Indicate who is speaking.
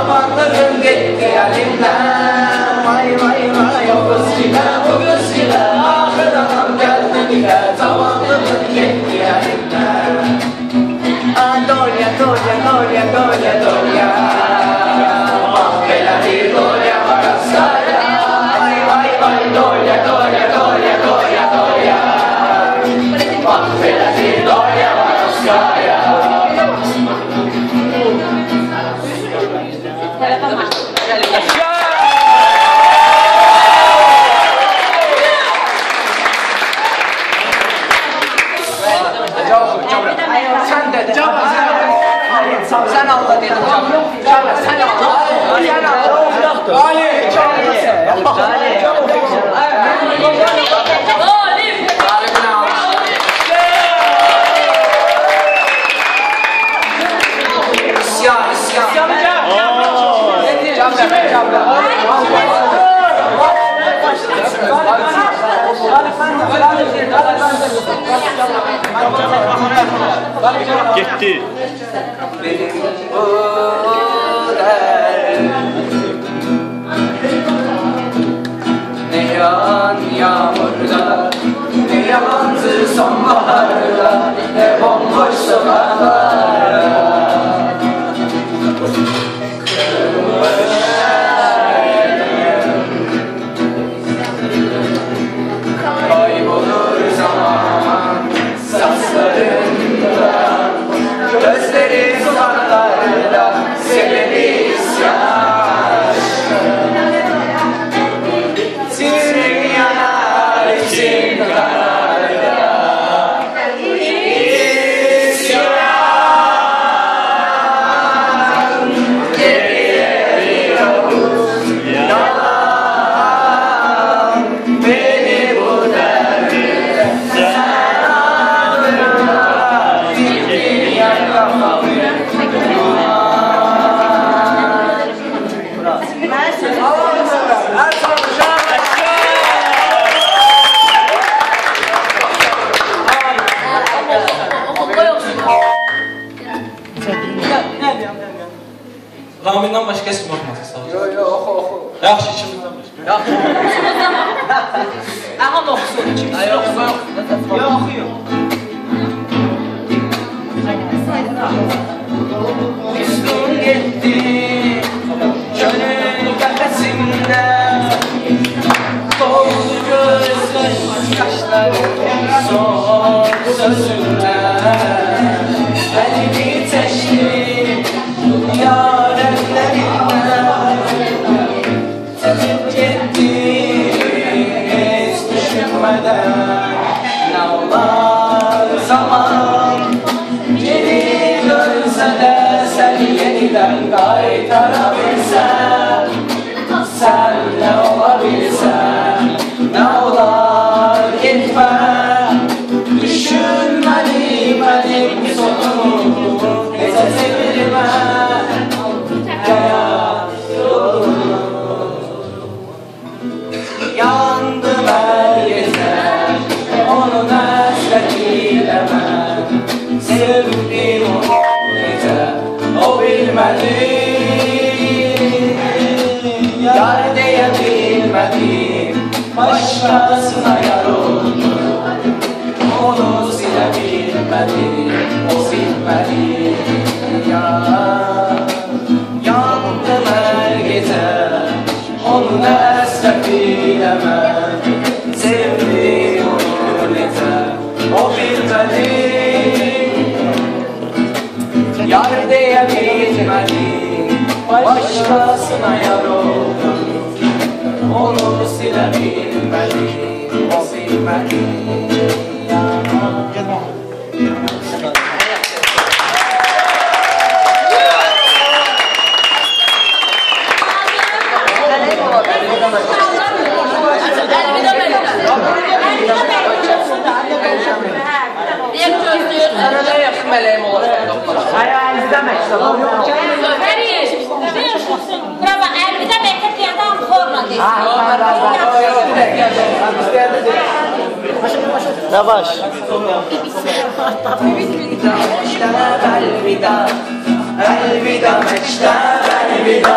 Speaker 1: Zamanlarım gitti elimden. Vay vay vay o kız yine bu kız yine. Ahır anam geldi bile. Zamanlarım gitti elimden. Dolya dolya dolya dolya dolya. Mahveladi dolya varasaya. Vay vay vay dolya dolya dolya dolya dolya. Mahveladi dolya varasaya. Sen dedin. Sen Allah dedin. Sen Allah. Ali.
Speaker 2: Gitti.
Speaker 1: Benim bu derdim ne yağan yağmurda, ne yalancı sonbaharda, ne bomboş sokaklarda. Kaybolur zaman saçlarında, gözleri sokaklarda, sebebi isyan. Sirrin yanar için kararda, isyan. Geriye bir avuç yalan, beni bu derdine sen aldırma. Gittin yer kafamı.
Speaker 3: Rami'den başqa isim oxumasın.
Speaker 1: Yo oxu.
Speaker 3: Yaxşı, ikimizdən başqa.
Speaker 1: Yaxşı. Aha oxusun. Yo oxuyum. Üstün gitti gönül kafesinde, doldu gözler yaşlarım son sözünde. Elini teşli yar ellerine gitti hiç düşünmeden. Ne olar zaman geri dönse de sen yeniden kaytarabilsen, sen ne olabilsen, ne olar gitme. Düşünmedim benim sonumu gece sevilme. Hayat yolunu yandım her gece, onun hasretiyle ben sevdim o gece, o bilmedi. Yar diyebilmedim, başkasına yar oldum. Onu silebilmedim, o silmedi. Yandım her gece, onun hasretiyle ben sevdim onu gece, o bilmedi. Yar diyebilmedim, başkasına yar oldum. Onu silebilmedim, o silmedi.
Speaker 4: Sana yakın meleğim olacak.
Speaker 1: Hayalinizde mektaba.
Speaker 4: Her yer. Bravo, elbide mektup diyende ham horla deysin.
Speaker 2: Yavaş.
Speaker 1: Elvida, elvida, elvida, elvida.